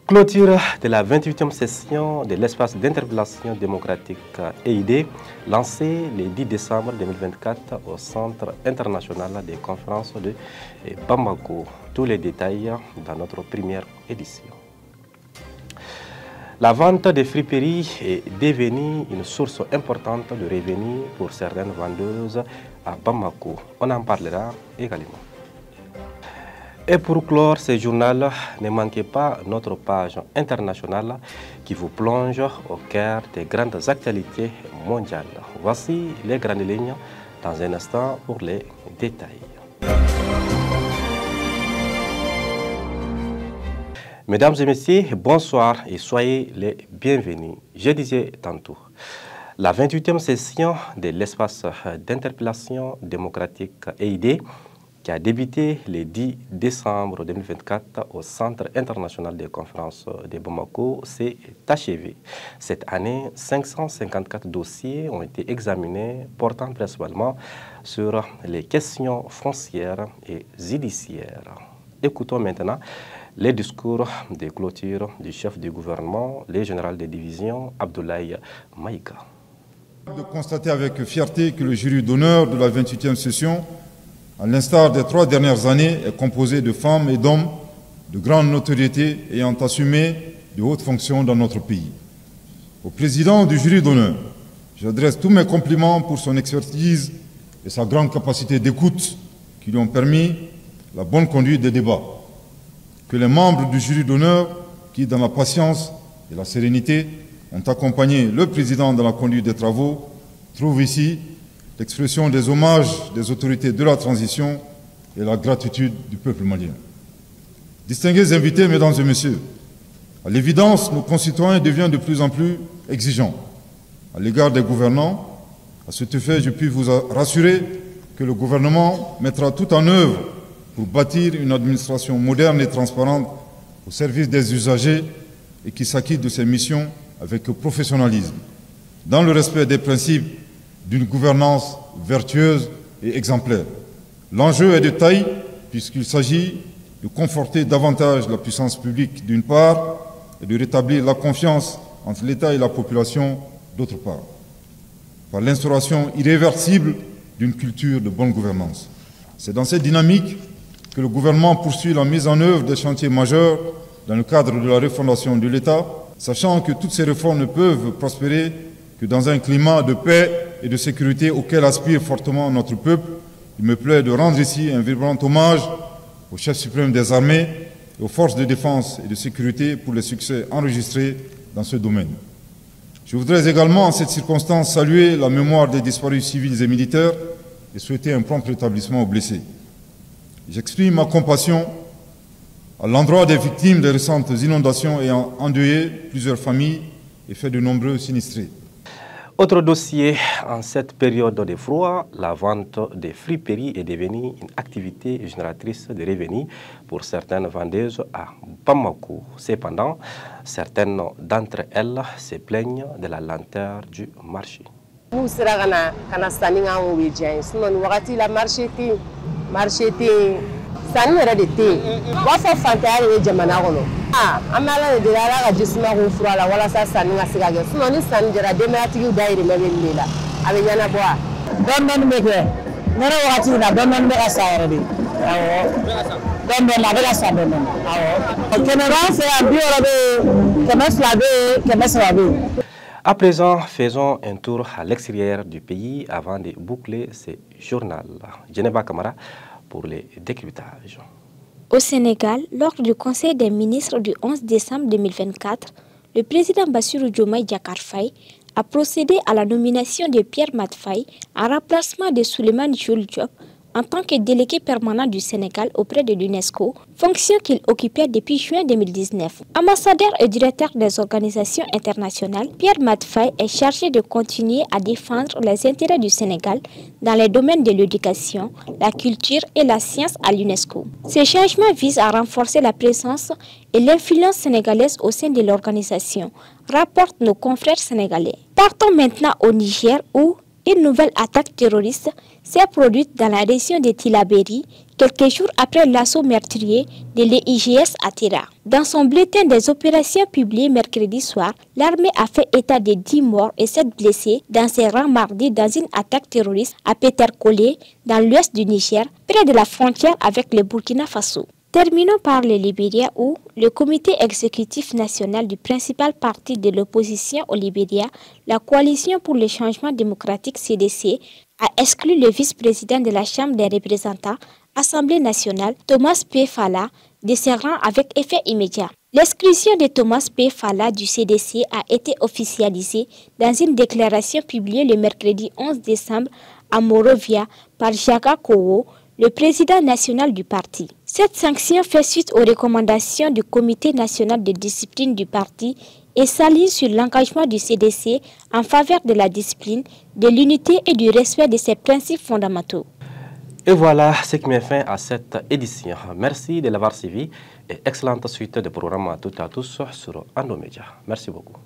Clôture de la 28e session de l'espace d'interpellation démocratique EID, lancée le 10 décembre 2024 au Centre international des conférences de Bamako. Tous les détails dans notre première édition. La vente des friperies est devenue une source importante de revenus pour certaines vendeuses à Bamako. On en parlera également. Et pour clore ce journal, ne manquez pas notre page internationale qui vous plonge au cœur des grandes actualités mondiales. Voici les grandes lignes dans un instant pour les détails. Mesdames et messieurs, bonsoir et soyez les bienvenus. Je disais tantôt, la 28e session de l'espace d'interpellation démocratique EID qui a débuté le 10 décembre 2024 au Centre international des conférences de Bamako s'est achevée. Cette année, 554 dossiers ont été examinés portant principalement sur les questions foncières et judiciaires. Écoutons maintenant les discours de clôture du chef du gouvernement, le général de division Abdoulaye Maïga. De constater avec fierté que le jury d'honneur de la 28e session, à l'instar des 3 dernières années, est composé de femmes et d'hommes de grande notoriété ayant assumé de hautes fonctions dans notre pays. Au président du jury d'honneur, j'adresse tous mes compliments pour son expertise et sa grande capacité d'écoute qui lui ont permis la bonne conduite des débats. Que les membres du jury d'honneur, qui dans la patience et la sérénité ont accompagné le président dans la conduite des travaux, trouvent ici l'expression des hommages des autorités de la transition et la gratitude du peuple malien. Distingués invités, mesdames et messieurs, à l'évidence, nos concitoyens deviennent de plus en plus exigeants à l'égard des gouvernants. À cet effet, je puis vous rassurer que le gouvernement mettra tout en œuvre pour bâtir une administration moderne et transparente au service des usagers et qui s'acquitte de ses missions avec professionnalisme, dans le respect des principes d'une gouvernance vertueuse et exemplaire. L'enjeu est de taille puisqu'il s'agit de conforter davantage la puissance publique d'une part et de rétablir la confiance entre l'État et la population d'autre part, par l'instauration irréversible d'une culture de bonne gouvernance. C'est dans cette dynamique que le gouvernement poursuit la mise en œuvre des chantiers majeurs dans le cadre de la refondation de l'État, sachant que toutes ces réformes ne peuvent prospérer que dans un climat de paix et de sécurité auquel aspire fortement notre peuple. Il me plaît de rendre ici un vibrant hommage au chef suprême des armées et aux forces de défense et de sécurité pour les succès enregistrés dans ce domaine. Je voudrais également, en cette circonstance, saluer la mémoire des disparus civils et militaires et souhaiter un prompt rétablissement aux blessés. J'exprime ma compassion à l'endroit des victimes des récentes inondations ayant endeuillé plusieurs familles et fait de nombreux sinistrés. Autre dossier, en cette période de froid, la vente des friperies est devenue une activité génératrice de revenus pour certaines vendeuses à Bamako. Cependant, certaines d'entre elles se plaignent de la lenteur du marché. Sani yɛrɛ de tɛ yen u b'a fɔ fantanya de bɛ jamana kɔnɔ an bɛ ala de deli ala ka jisuma k'u fura la walasa sanni ka se ka kɛ sinon ni sanni jɛra denbayatigiw dayirimɛ bɛ nin de la a bɛ ɲɛnabɔ wa. Dɔɔni bɛ kɛ nɛnɛ wagati min na dɔɔni bɛ ka sa yɛrɛ de awɔ dɔɔni a bɛ ka sa dɔɔni awɔ kɛmɛ b'an fɛ yan 60 bɛ yen 200 bɛ yen 300 bɛ yen. À présent, faisons un tour à l'extérieur du pays avant de boucler ce journal. Djeneba Kamara pour les décryptages. Au Sénégal, lors du Conseil des ministres du 11 décembre 2024, le président Bassirou Diomaye Diakhar Faye a procédé à la nomination de Pierre Mat Faye en remplacement de Souleymane Jules Diop en tant que délégué permanent du Sénégal auprès de l'UNESCO, fonction qu'il occupait depuis juin 2019. Ambassadeur et directeur des organisations internationales, Pierre Mat Faye est chargé de continuer à défendre les intérêts du Sénégal dans les domaines de l'éducation, la culture et la science à l'UNESCO. Ces changements visent à renforcer la présence et l'influence sénégalaise au sein de l'organisation, rapportent nos confrères sénégalais. Partons maintenant au Niger où une nouvelle attaque terroriste s'est produite dans la région de Tillabéri quelques jours après l'assaut meurtrier de l'EIGS à Tera. Dans son bulletin des opérations publié mercredi soir, l'armée a fait état de 10 morts et 7 blessés dans ses rangs mardi dans une attaque terroriste à Peterkolé, dans l'ouest du Niger, près de la frontière avec le Burkina Faso. Terminons par le Libéria où le comité exécutif national du principal parti de l'opposition au Libéria, la Coalition pour le changement démocratique CDC, a exclu le vice-président de la Chambre des représentants, Assemblée nationale, Thomas P. Falla, de ses rangs avec effet immédiat. L'exclusion de Thomas P. Falla du CDC a été officialisée dans une déclaration publiée le mercredi 11 décembre à Morovia par Jaka Kowo, le président national du parti. Cette sanction fait suite aux recommandations du Comité national de discipline du parti et s'aligne sur l'engagement du CDC en faveur de la discipline, de l'unité et du respect de ses principes fondamentaux. Et voilà ce qui met fin à cette édition. Merci de l'avoir suivi et excellente suite de programmes à toutes et à tous sur Andomédia. Merci beaucoup.